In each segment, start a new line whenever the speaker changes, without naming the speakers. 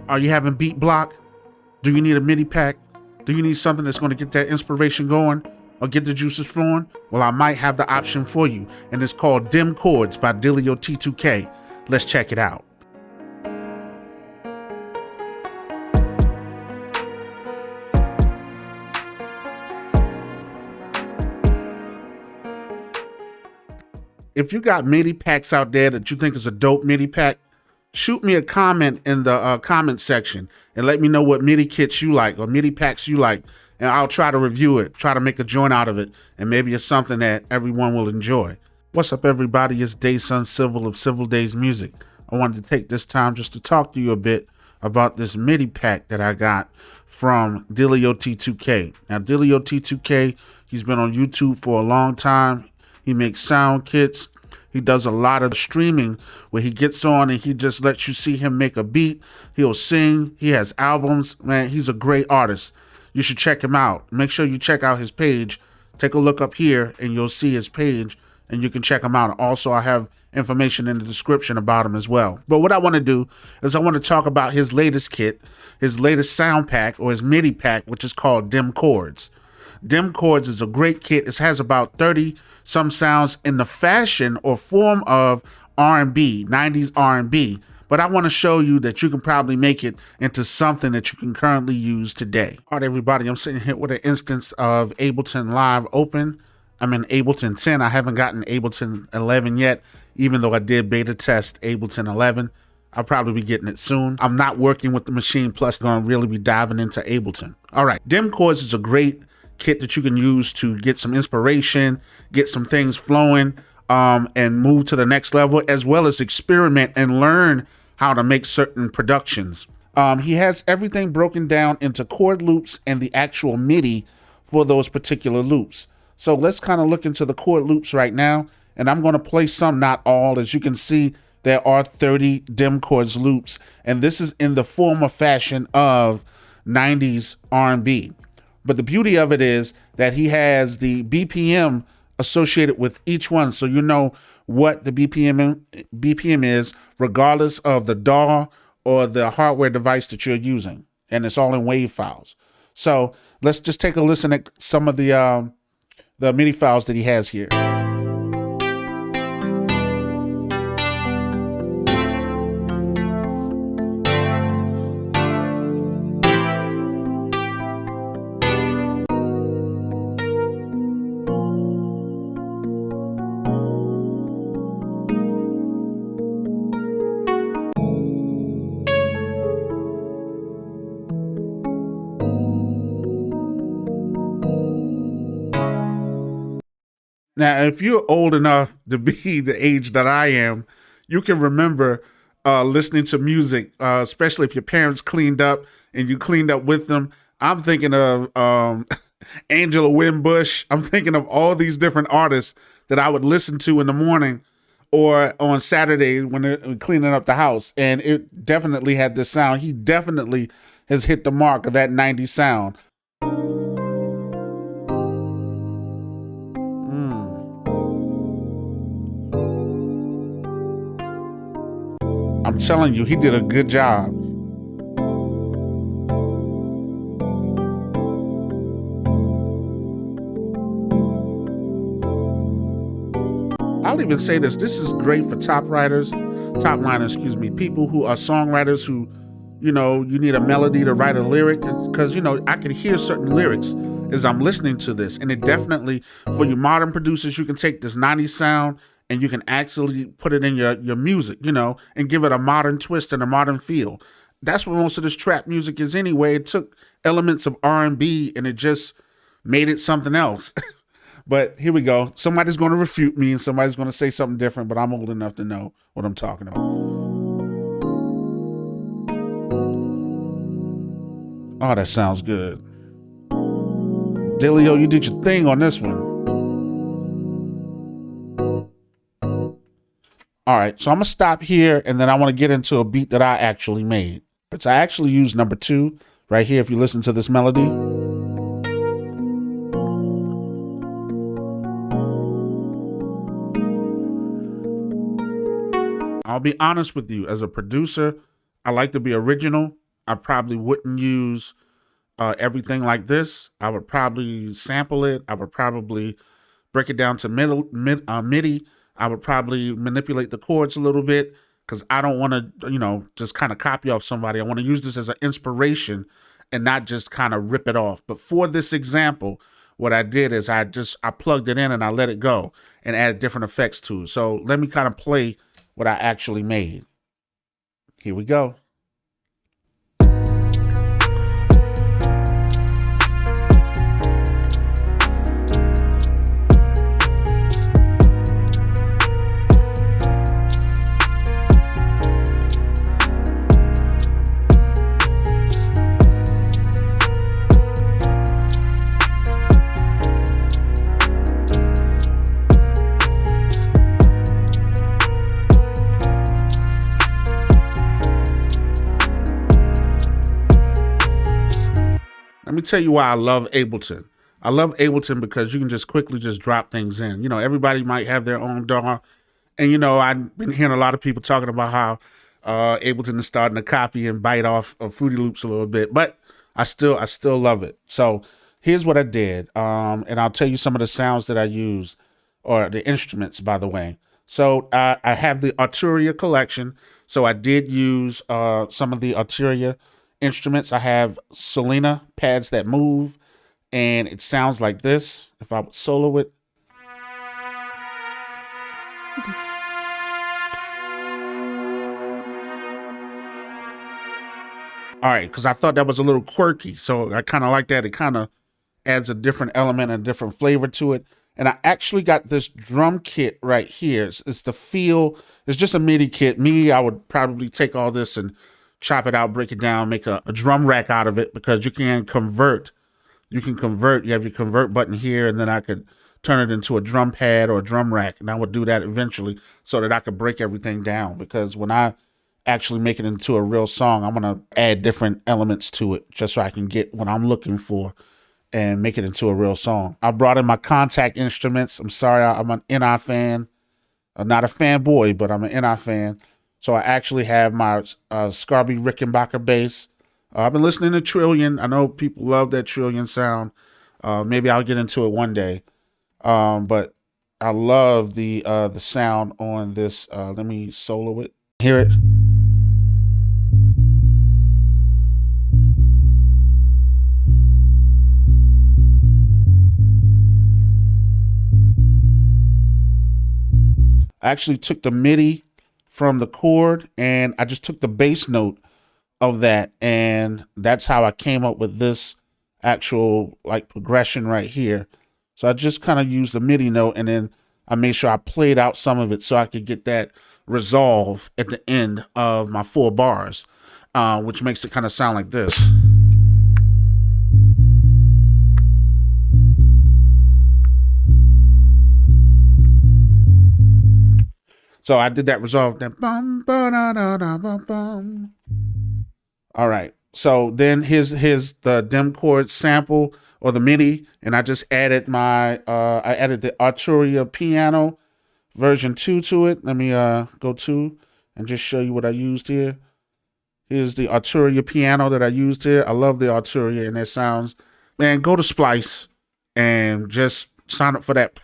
Are you having beat block? Do you need a MIDI pack? Do you need something that's going to get that inspiration going or get the juices flowing? Well, I might have the option for you, and it's called Dem Chords by Delio T2K. Let's check it out. If you got MIDI packs out there that you think is a dope MIDI pack, shoot me a comment in the comment section and let me know what MIDI kits you like or MIDI packs you like, and I'll try to review it, try to make a joint out of it, and maybe it's something that everyone will enjoy. What's up, everybody? It's Dayson Civil of Civil Days Music. I wanted to take this time just to talk to you a bit about this MIDI pack that I got from Delio T2K. Now, Delio T2K, he's been on YouTube for a long time. He makes sound kits. He does a lot of streaming where he gets on and he just lets you see him make a beat. He'll sing. He has albums. Man, he's a great artist. You should check him out. Make sure you check out his page. Take a look up here and you'll see his page and you can check him out. Also, I have information in the description about him as well. But what I want to do is I want to talk about his latest kit, his latest sound pack or his MIDI pack, which is called Dem Chords. Dem Chords is a great kit. It has about 30 some sounds in the fashion or form of R&B, 90s R&B. But I want to show you that you can probably make it into something that you can currently use today. All right, everybody, I'm sitting here with an instance of Ableton Live open. I'm in Ableton 10. I haven't gotten Ableton 11 yet, even though I did beta test Ableton 11. I'll probably be getting it soon. I'm not working with the Maschine Plus. I'm going to really be diving into Ableton. All right, Dem Chords is a great kit that you can use to get some inspiration, get some things flowing, and move to the next level, as well as experiment and learn how to make certain productions. He has everything broken down into chord loops and the actual MIDI for those particular loops. So let's kind of look into the chord loops right now, and I'm going to play some, not all. As you can see, there are 30 Dem Chords loops, and this is in the form or fashion of 90s R&B. But the beauty of it is that he has the BPM associated with each one, so you know what the BPM is, regardless of the DAW or the hardware device that you're using, and it's all in WAV files. So let's just take a listen at some of the MIDI files that he has here. Now, if you're old enough to be the age that I am, you can remember listening to music, especially if your parents cleaned up and you cleaned up with them. I'm thinking of Angela Winbush. I'm thinking of all these different artists that I would listen to in the morning or on Saturday when they're cleaning up the house. And it definitely had this sound. He definitely has hit the mark of that 90s sound. I'm telling you, he did a good job. I'll even say this is great for top liners, people who are songwriters who, you know, you need a melody to write a lyric, because, you know, I can hear certain lyrics as I'm listening to this, and it definitely, for you modern producers, you can take this 90s sound and you can actually put it in your music, you know, and give it a modern twist and a modern feel. That's what most of this trap music is anyway. It took elements of R&B and it just made it something else. But here we go. Somebody's going to refute me and somebody's going to say something different, but I'm old enough to know what I'm talking about. Oh, that sounds good. Delio, you did your thing on this one. All right, so I'm gonna stop here and then I want to get into a beat that I actually made. So I actually used number 2 right here if you listen to this melody. I'll be honest with you, as a producer, I like to be original. I probably wouldn't use everything like this. I would probably sample it. I would probably break it down to MIDI. I would probably manipulate the chords a little bit because I don't want to, just kind of copy off somebody. I want to use this as an inspiration and not just kind of rip it off. But for this example, what I did is I plugged it in and I let it go and added different effects to it. So let me kind of play what I actually made. Here we go. Let me tell you why I love Ableton. I love Ableton because you can just quickly just drop things in. Everybody might have their own DAW. And, I've been hearing a lot of people talking about how Ableton is starting to copy and bite off of Fruity Loops a little bit. But I still love it. So here's what I did. And I'll tell you some of the sounds that I used, or the instruments, by the way. So I have the Arturia collection. So I did use some of the Arturia instruments. I have Selena pads that move, and it sounds like this. If I would solo it. All right, because I thought that was a little quirky, so I kind of like that. It kind of adds a different element and a different flavor to it. And I actually got this drum kit right here. It's the feel. It's just a MIDI kit. I would probably take all this and chop it out, break it down, make a drum rack out of it, because you can convert. You have your convert button here, and then I could turn it into a drum pad or a drum rack. And I would do that eventually so that I could break everything down, because when I actually make it into a real song, I'm going to add different elements to it just so I can get what I'm looking for and make it into a real song. I brought in my contact instruments. I'm sorry, I'm an NI fan. I'm not a fanboy, but I'm an NI fan. So I actually have my Scarby Rickenbacker bass. I've been listening to Trillion. I know people love that Trillion sound. Maybe I'll get into it one day. But I love the sound on this. Let me solo it. Hear it. I actually took the MIDI from the chord, and I just took the bass note of that, and that's how I came up with this actual progression right here. So I just kind of used the MIDI note, and then I made sure I played out some of it so I could get that resolve at the end of my 4 bars, which makes it kind of sound like this. So I did that resolve. Then bum, ba, da, da, da, bum, bum. All right. So then here's the Dem Chords sample, or the MIDI, and I just added I added the Arturia piano version 2 to it. Let me go to and just show you what I used here. Here's the Arturia piano that I used here. I love the Arturia and their sounds. Man, go to Splice and just sign up for that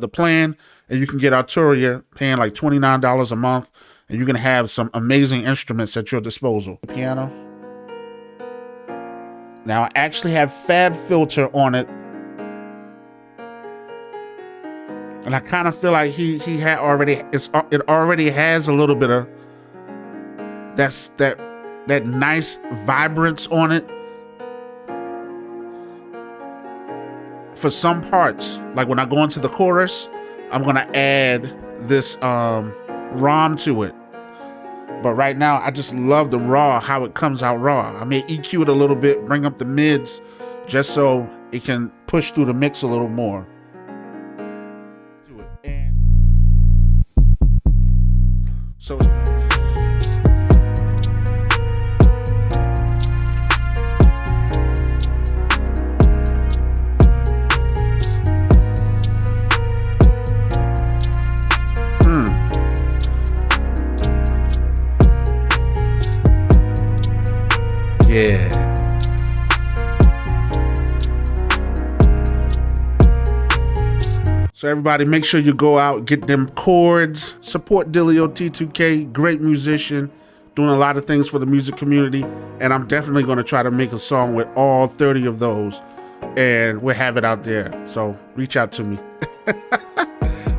the plan, and you can get Arturia paying like $29 a month, and you can have some amazing instruments at your disposal. Piano. Now I actually have Fab Filter on it, and I kind of feel like he had already it already has a little bit of that nice vibrance on it. For some parts, like when I go into the chorus, I'm gonna add this ROM to it. But right now, I just love the raw, how it comes out raw. I may EQ it a little bit, bring up the mids, just so it can push through the mix a little more. So Yeah. So everybody, make sure you go out, get them chords, support Dilio T2K, great musician, doing a lot of things for the music community. And I'm definitely going to try to make a song with all 30 of those, and we'll have it out there. So reach out to me.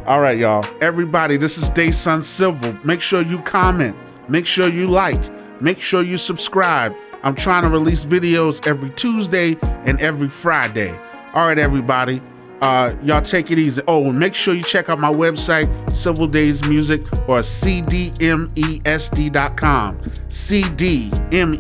All right, y'all. Everybody, this is Dayson Civil. Make sure you comment. Make sure you like. Make sure you subscribe. I'm trying to release videos every Tuesday and every Friday. All right, everybody. Y'all take it easy. Oh, and make sure you check out my website, Civil Days Music, or cdmesd.com. cdmesd.com.